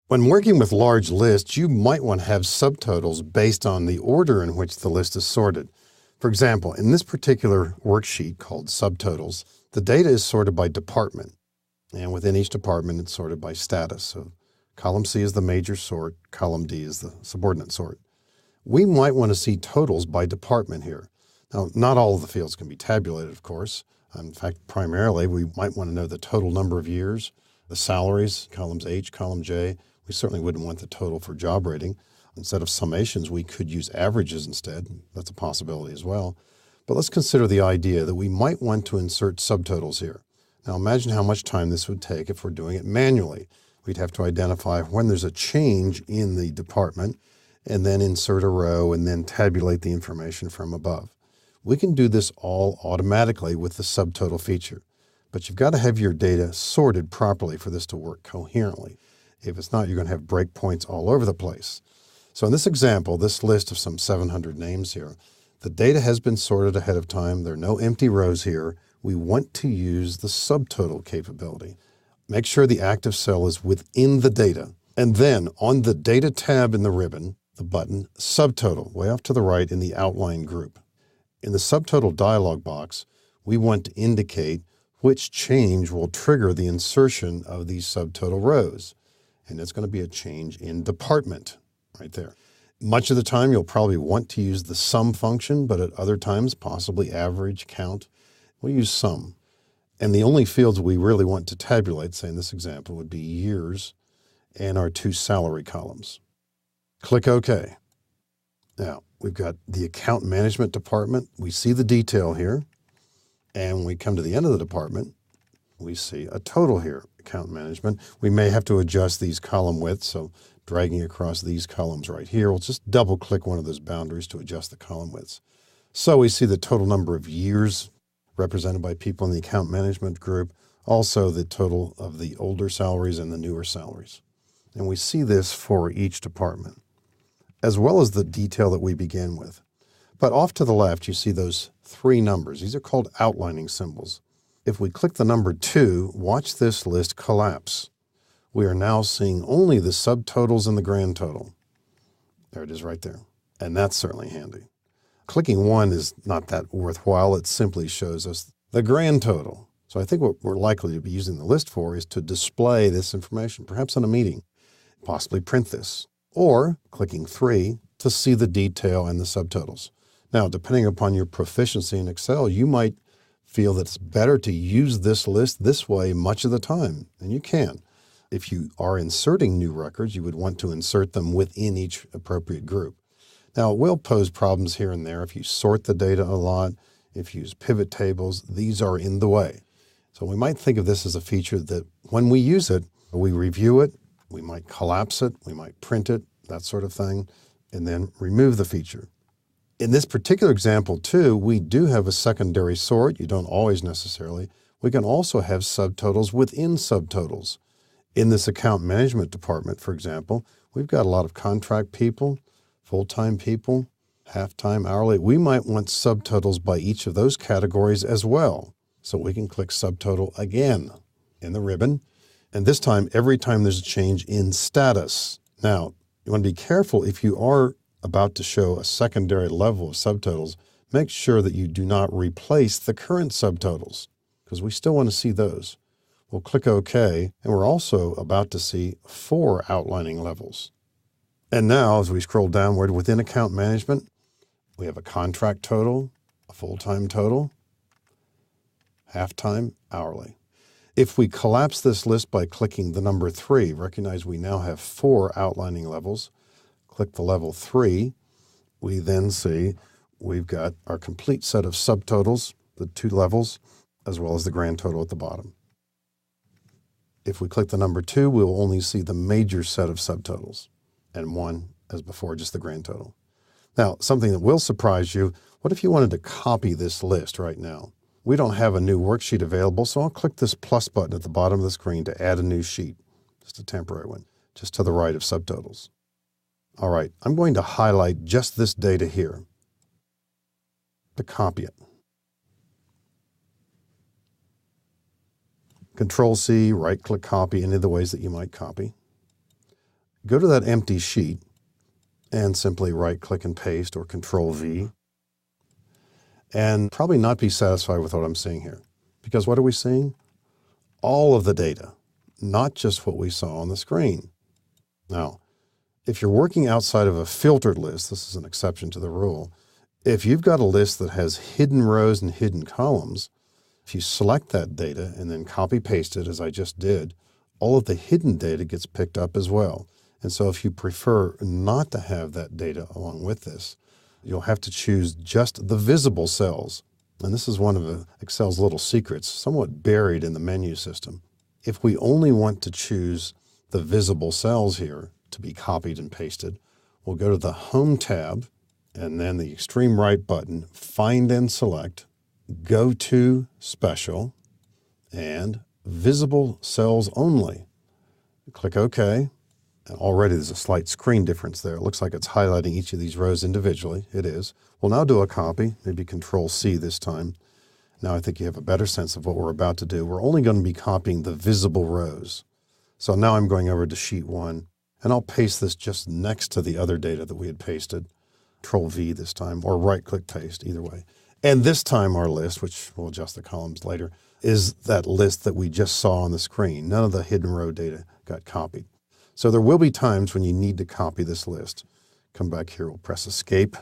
When working with large lists, you might want to have subtotals based on the order in which the list is sorted. For example, in this particular worksheet called Subtotals, the data is sorted by department. And within each department, it's sorted by status. So column C is the major sort, column D is the subordinate sort. We might want to see totals by department here. Now, not all of the fields can be tabulated, of course. In fact, primarily, we might want to know the total number of years, the salaries, columns H, column J. We certainly wouldn't want the total for job rating. Instead of summations, we could use averages instead. That's a possibility as well. But let's consider the idea that we might want to insert subtotals here. Now imagine how much time this would take if we're doing it manually. We'd have to identify when there's a change in the department and then insert a row and then tabulate the information from above. We can do this all automatically with the subtotal feature, but you've got to have your data sorted properly for this to work coherently. If it's not, you're going to have breakpoints all over the place. So in this example, this list of some 700 names here, the data has been sorted ahead of time. There are no empty rows here. We want to use the subtotal capability. Make sure the active cell is within the data. And then on the Data tab in the ribbon, the button Subtotal, way off to the right in the outline group. In the Subtotal dialog box, we want to indicate which change will trigger the insertion of these subtotal rows. And it's going to be a change in department right there. Much of the time, you'll probably want to use the sum function, but at other times, possibly average, count, we'll use sum. And the only fields we really want to tabulate, say in this example, would be years and our two salary columns. Click OK. Now, we've got the account management department. We see the detail here. And when we come to the end of the department, we see a total here, account management. We may have to adjust these column widths, so dragging across these columns right here, we'll just double click one of those boundaries to adjust the column widths. So we see the total number of years represented by people in the account management group, also the total of the older salaries and the newer salaries. And we see this for each department, as well as the detail that we began with. But off to the left, you see those three numbers. These are called outlining symbols. If we click the number 2, watch this list collapse. We are now seeing only the subtotals and the grand total. There it is right there. And that's certainly handy. Clicking 1 is not that worthwhile. It simply shows us the grand total. So I think what we're likely to be using the list for is to display this information, perhaps in a meeting, possibly print this, or clicking 3 to see the detail and the subtotals. Now, depending upon your proficiency in Excel, you might feel that it's better to use this list this way much of the time, and you can. If you are inserting new records, you would want to insert them within each appropriate group. Now, it will pose problems here and there if you sort the data a lot, if you use pivot tables, these are in the way. So we might think of this as a feature that when we use it, we review it, we might collapse it, we might print it, that sort of thing, and then remove the feature. In this particular example, too, we do have a secondary sort. You don't always necessarily. We can also have subtotals within subtotals. In this account management department, for example, we've got a lot of contract people, full-time people, half-time, hourly. We might want subtotals by each of those categories as well. So we can click Subtotal again in the ribbon. And this time, every time there's a change in status. Now, you want to be careful if you are about to show a secondary level of subtotals, make sure that you do not replace the current subtotals, because we still want to see those. We'll click OK, and we're also about to see 4 outlining levels. And now, as we scroll downward within account management, we have a contract total, a full-time total, half-time, hourly. If we collapse this list by clicking the number 3, recognize we now have 4 outlining levels. Click the level 3, we then see we've got our complete set of subtotals, the 2 levels, as well as the grand total at the bottom. If we click the number 2, we'll only see the major set of subtotals, and 1, as before, just the grand total. Now, something that will surprise you, what if you wanted to copy this list right now? We don't have a new worksheet available, so I'll click this plus button at the bottom of the screen to add a new sheet, just a temporary one, just to the right of subtotals. All right, I'm going to highlight just this data here to copy it. Control-C, right-click copy, any of the ways that you might copy. go to that empty sheet and simply right-click and paste or Control-V, and probably not be satisfied with what I'm seeing here. Because what are we seeing? All of the data, not just what we saw on the screen. Now, if you're working outside of a filtered list, this is an exception to the rule, if you've got a list that has hidden rows and hidden columns, if you select that data and then copy-paste it, as I just did, all of the hidden data gets picked up as well. And so if you prefer not to have that data along with this, you'll have to choose just the visible cells. And this is one of Excel's little secrets, somewhat buried in the menu system. If we only want to choose the visible cells here to be copied and pasted, we'll go to the Home tab and then the extreme right button, Find and Select, go to Special, and Visible Cells Only. Click OK. And already there's a slight screen difference there. It looks like it's highlighting each of these rows individually. It is. We'll now do a copy, maybe Control-C this time. Now I think you have a better sense of what we're about to do. We're only going to be copying the visible rows. So now I'm going over to Sheet 1, and I'll paste this just next to the other data that we had pasted. Control-V this time, or right-click paste, either way. And this time our list, which we'll adjust the columns later, is that list that we just saw on the screen. None of the hidden row data got copied. So there will be times when you need to copy this list. Come back here, we'll press Escape,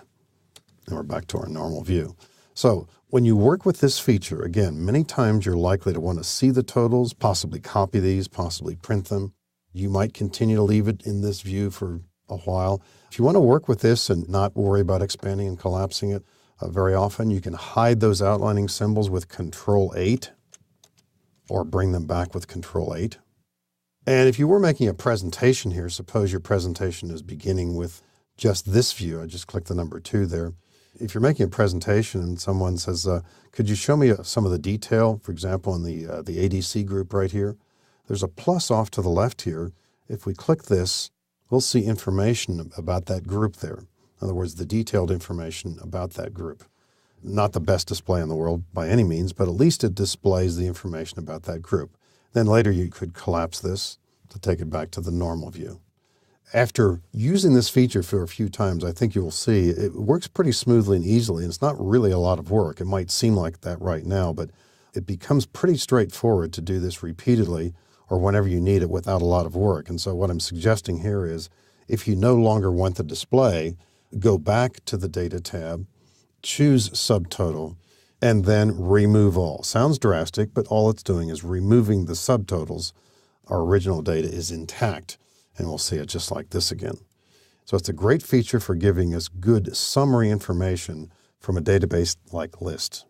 and we're back to our normal view. So when you work with this feature, again, many times you're likely to want to see the totals, possibly copy these, possibly print them. You might continue to leave it in this view for a while. If you want to work with this and not worry about expanding and collapsing it very often, you can hide those outlining symbols with Control-8 or bring them back with Control-8. And if you were making a presentation here, suppose your presentation is beginning with just this view. I just clicked the number 2 there. If you're making a presentation and someone says, could you show me some of the detail, for example, in the ADC group right here? There's a plus off to the left here. If we click this, we'll see information about that group there. In other words, the detailed information about that group. Not the best display in the world by any means, but at least it displays the information about that group. Then later you could collapse this to take it back to the normal view. After using this feature for a few times, I think you will see it works pretty smoothly and easily, and it's not really a lot of work. It might seem like that right now, but it becomes pretty straightforward to do this repeatedly or whenever you need it without a lot of work. And so what I'm suggesting here is if you no longer want the display, go back to the Data tab, choose Subtotal, and then remove all. Sounds drastic, but all it's doing is removing the subtotals. Our original data is intact, and we'll see it just like this again. So it's a great feature for giving us good summary information from a database like list.